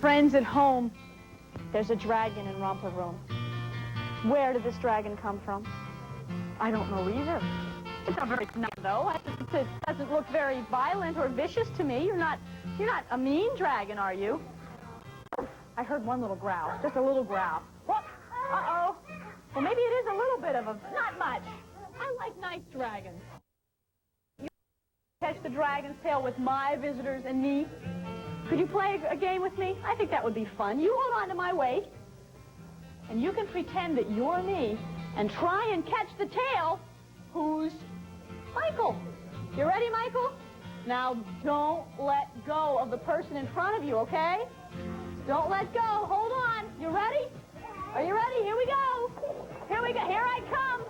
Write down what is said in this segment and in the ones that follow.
Friends at home, there's a dragon in Romper Room. Where did this dragon come from? I don't know either. It's not very nice, though. It doesn't look very violent or vicious to me. You're not a mean dragon, are you? I heard one little growl, just a little growl. Whoop! Uh-oh. Well, maybe it is a little bit of a, not much. I like nice dragons. You catch the dragon's tail with my visitors and me. Could you play a game with me? I think that would be fun. You hold on to my waist, and you can pretend that you're me and try and catch the tail. Who's Michael? You ready, Michael? Now, don't let go of the person in front of you, okay? Don't let go. Hold on. You ready? Are you ready? Here we go. Here we go. Here I come.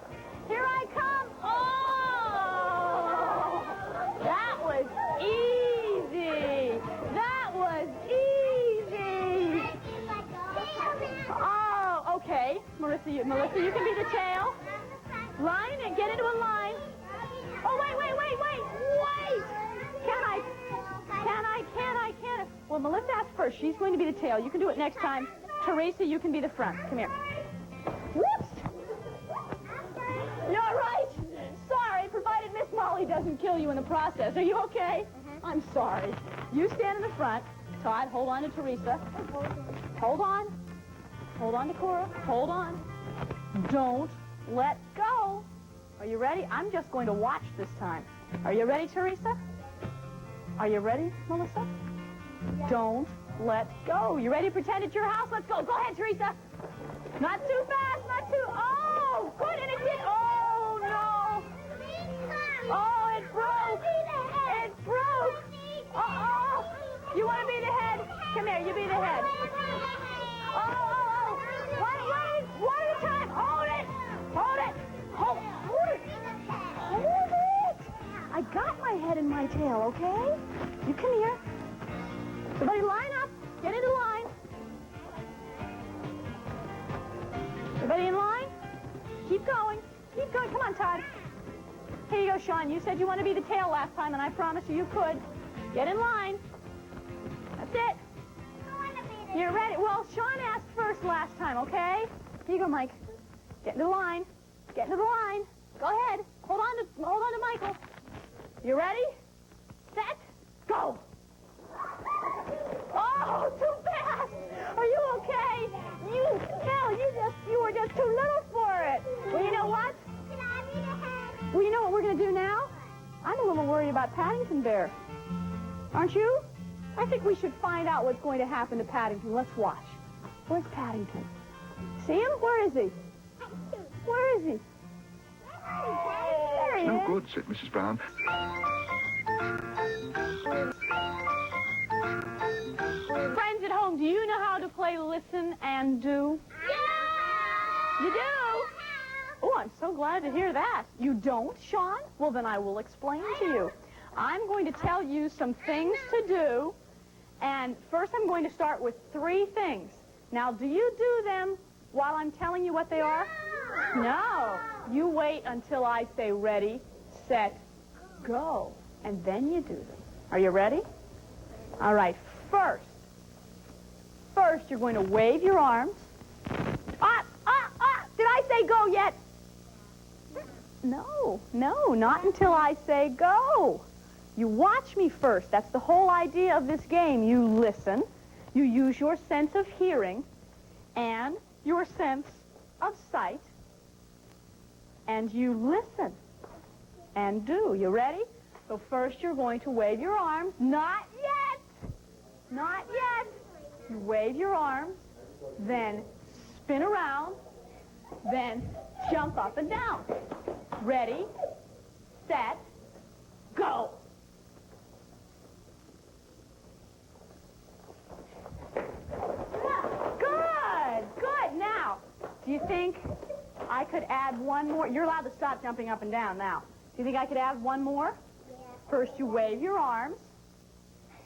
Here I come. Oh! That was easy. That was easy. Oh, okay. Melissa, you can be the tail. Line and get into a line. Oh, wait. Can I? Well, Melissa asked first. She's going to be the tail. You can do it next time. Teresa, you can be the front. Come here. Whoops! You're right. Sorry, provided Miss Molly doesn't kill you in the process. Are you okay? I'm sorry. You stand in the front. Todd, hold on to Teresa. Hold on. Hold on to Cora. Hold on. Don't let go. Are you ready? I'm just going to watch this time. Are you ready, Teresa? Are you ready, Melissa? Yeah. Don't let go. You ready to pretend it's your house? Let's go. Go ahead, Teresa. Not too fast, not too... Oh, good, and it did... Oh, no. Oh, it broke. It broke. Uh-oh. You want to be the head? Come here, you be the head. Oh. One at a time. Hold it. Hold it. Hold it. I got my head in my tail, okay? You come here. Everybody line up. Get into line. Everybody in line? Keep going. Keep going. Come on, Todd. Here you go, Sean. You said you want to be the tail last time, and I promised you could. Get in line. That's it. You're ready. Well, Sean asked first last time, okay? Here you go, Mike. Get into the line. Get into the line. Go ahead. Hold on to Michael. You ready? Set. Go. Oh, too fast. Are you okay? You were just too little for it. Well, you know what? Well, you know what we're going to do now? I'm a little worried about Paddington Bear. Aren't you? I think we should find out what's going to happen to Paddington. Let's watch. Where's Paddington? See him? Where is he? Where is he? There he is. No good, said Mrs. Brown. Friends at home, do you know how to play listen and do? Yeah! You do? Oh, I'm so glad to hear that. You don't, Sean? Well, then I will explain to you. I'm going to tell you some things to do, and first I'm going to start with 3 things. Now, do you do them while I'm telling you what they are? No. You wait until I say ready, set, go, and then you do them. Are you ready? All right. First, you're going to wave your arms. Did I say go yet? No, not until I say go. You watch me first. That's the whole idea of this game. You listen. You use your sense of hearing and your sense of sight. And you listen and do. You ready? So first you're going to wave your arms. Not yet. Not yet. You wave your arms, then spin around, then jump up and down. Ready, set, go. Good. Now, do you think I could add one more? You're allowed to stop jumping up and down now. Do you think I could add one more? Yeah. First, you wave your arms.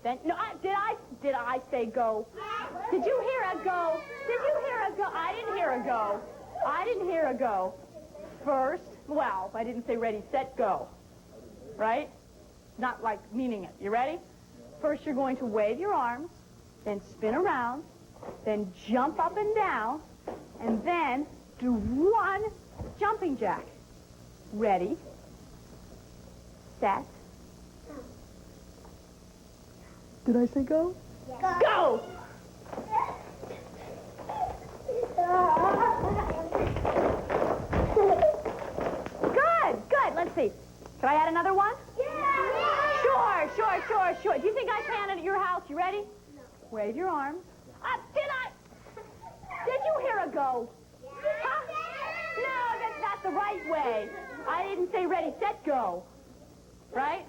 Then, no, did I say go? Did you hear a go? Did you hear a go? I didn't hear a go. I didn't hear a go. First, well, I didn't say ready, set, go. Right? Not like meaning it. You ready? First, you're going to wave your arms. then spin around, then jump up and down, and then do one jumping jack. Ready, set. Did I say go? Yeah. Go! Good. Let's see. Can I add another one? Yeah! Sure. Do you think I can at your house? You ready? No. Wave your arms. Did you hear a go? Yeah. Huh? No, that's not the right way. I didn't say ready, set, go. Right?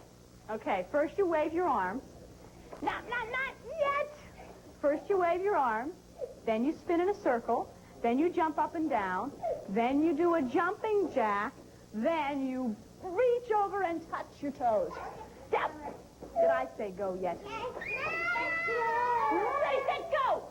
Okay, first you wave your arms. Not yet. First you wave your arms, then you spin in a circle, then you jump up and down, then you do a jumping jack, then you reach over and touch your toes. Step. Did I say go yet? Ready, set, go.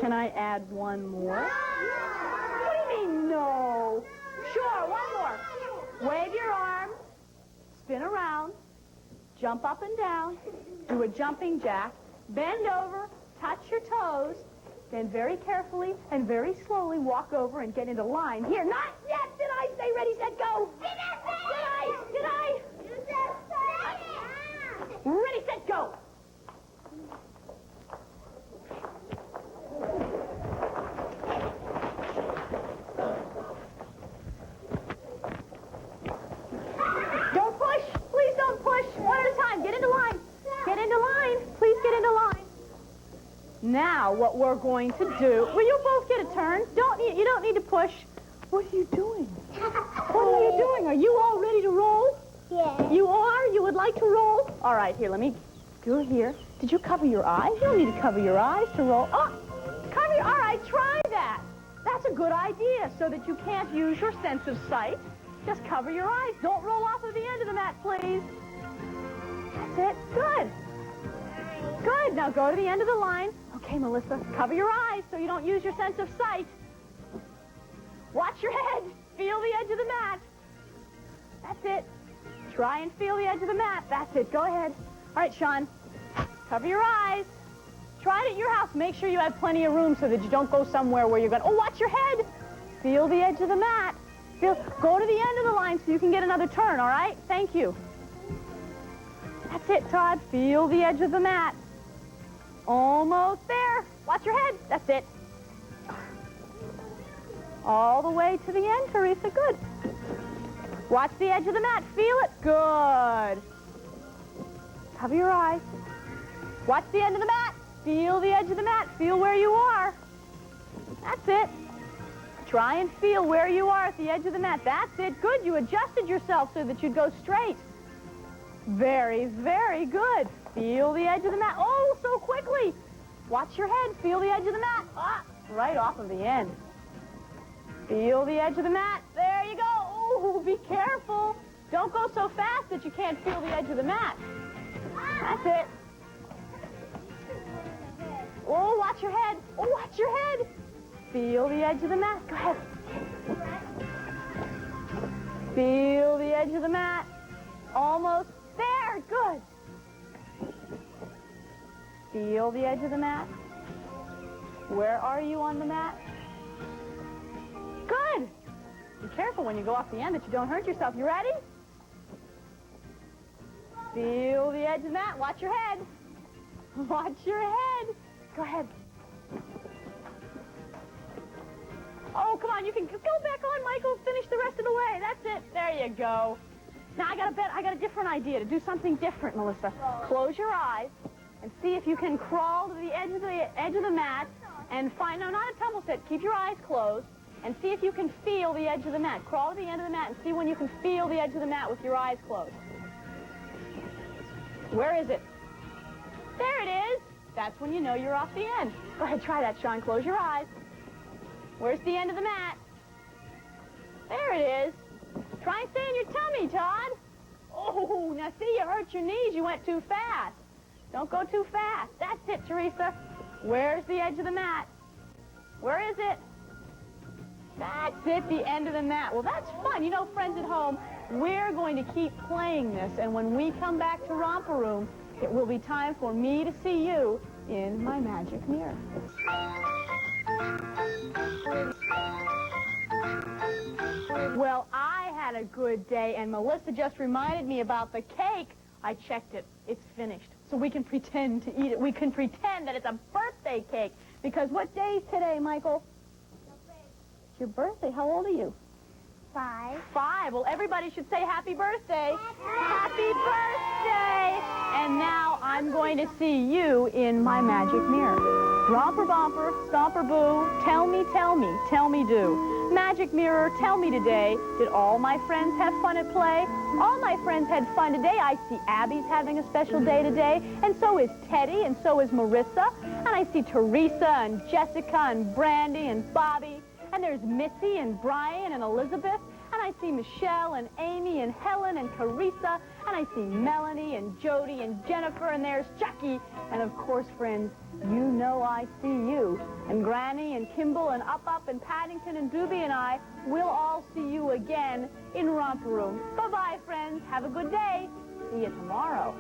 Can I add one more? What do you mean, no? Sure, one more. Wave your arms, spin around, jump up and down, do a jumping jack, bend over, touch your toes, then very carefully and very slowly walk over and get into line. Here, not yet. Did I say ready, set, go? Did I? Ready, set, go. Don't push. Please don't push. One at a time. Get into line. Get into line. Please get into line. Now, what we're going to do... Will you both get a turn? You don't need to push. What are you doing? What are you doing? Are you all ready to roll? Yeah. You are? You would like to roll? All right, here, let me go here. Did you cover your eyes? You don't need to cover your eyes to roll. Oh, cover your... All right, try that. That's a good idea, so that you can't use your sense of sight. Just cover your eyes. Don't roll off of the end of the mat, please. That's it. Good. Good. Now go to the end of the line. Okay, Melissa, cover your eyes so you don't use your sense of sight. Watch your head. Feel the edge of the mat. That's it. Try and feel the edge of the mat. That's it. Go ahead. All right, Sean. Cover your eyes. Try it at your house. Make sure you have plenty of room so that you don't go somewhere where you're going, oh, watch your head. Feel the edge of the mat. Go to the end of the line so you can get another turn, all right? Thank you. That's it, Todd. Feel the edge of the mat. Almost there. Watch your head. That's it. All the way to the end, Teresa. Good. Watch the edge of the mat. Feel it. Good. Cover your eyes. Watch the end of the mat. Feel the edge of the mat. Feel where you are. That's it. Try and feel where you are at the edge of the mat. That's it. Good. You adjusted yourself so that you'd go straight. Very, very good. Feel the edge of the mat. Oh, so quickly. Watch your head. Feel the edge of the mat. Ah, right off of the end. Feel the edge of the mat. There you go. Oh, be careful. Don't go so fast that you can't feel the edge of the mat. That's it. Oh, watch your head. Oh, watch your head. Feel the edge of the mat. Go ahead. Feel the edge of the mat. Almost there. Good. Feel the edge of the mat. Where are you on the mat? Good. Be careful when you go off the end that you don't hurt yourself. You ready? Feel the edge of the mat. Watch your head. Watch your head. Go ahead. Oh, come on. You can go back on, Michael. Finish the rest of the way. That's it. There you go. Now, I got a different idea to do something different, Melissa. Close your eyes and see if you can crawl to the edge of the mat and find, no, not a tumble set. Keep your eyes closed and see if you can feel the edge of the mat. Crawl to the end of the mat and see when you can feel the edge of the mat with your eyes closed. Where is it? There it is. That's when you know you're off the end. Go ahead, try that, Sean. Close your eyes. Where's the end of the mat? There it is. Try and stay in your tummy, Todd. Oh, now see, you hurt your knees. You went too fast. Don't go too fast. That's it, Teresa. Where's the edge of the mat? Where is it? That's it, the end of the mat. Well, that's fun. You know, friends at home, we're going to keep playing this, and when we come back to Romper Room, it will be time for me to see you in my magic mirror. Well, I had a good day, and Melissa just reminded me about the cake. I checked it. It's finished. So we can pretend to eat it. We can pretend that it's a birthday cake. Because what day is today, Michael? It's your birthday. How old are you? 5. 5. Well, everybody should say happy birthday. Happy birthday! And now I'm going to see you in my magic mirror. Romper Bomper, Stomper Boo, tell me do. Magic mirror, tell me today, did all my friends have fun at play? All my friends had fun today. I see Abby's having a special day today, and so is Teddy, and so is Marissa, and I see Teresa and Jessica and Brandy and Bobby, and there's Missy and Brian and Elizabeth, and I see Michelle and Amy and Helen and Carissa, and I see Melanie and Jody and Jennifer, and there's Jackie, and of course, friends, you know I see you. And Granny and Kimball and Up and Paddington and Doobie and I will all see you again in Romper Room. Bye-bye, friends. Have a good day. See you tomorrow.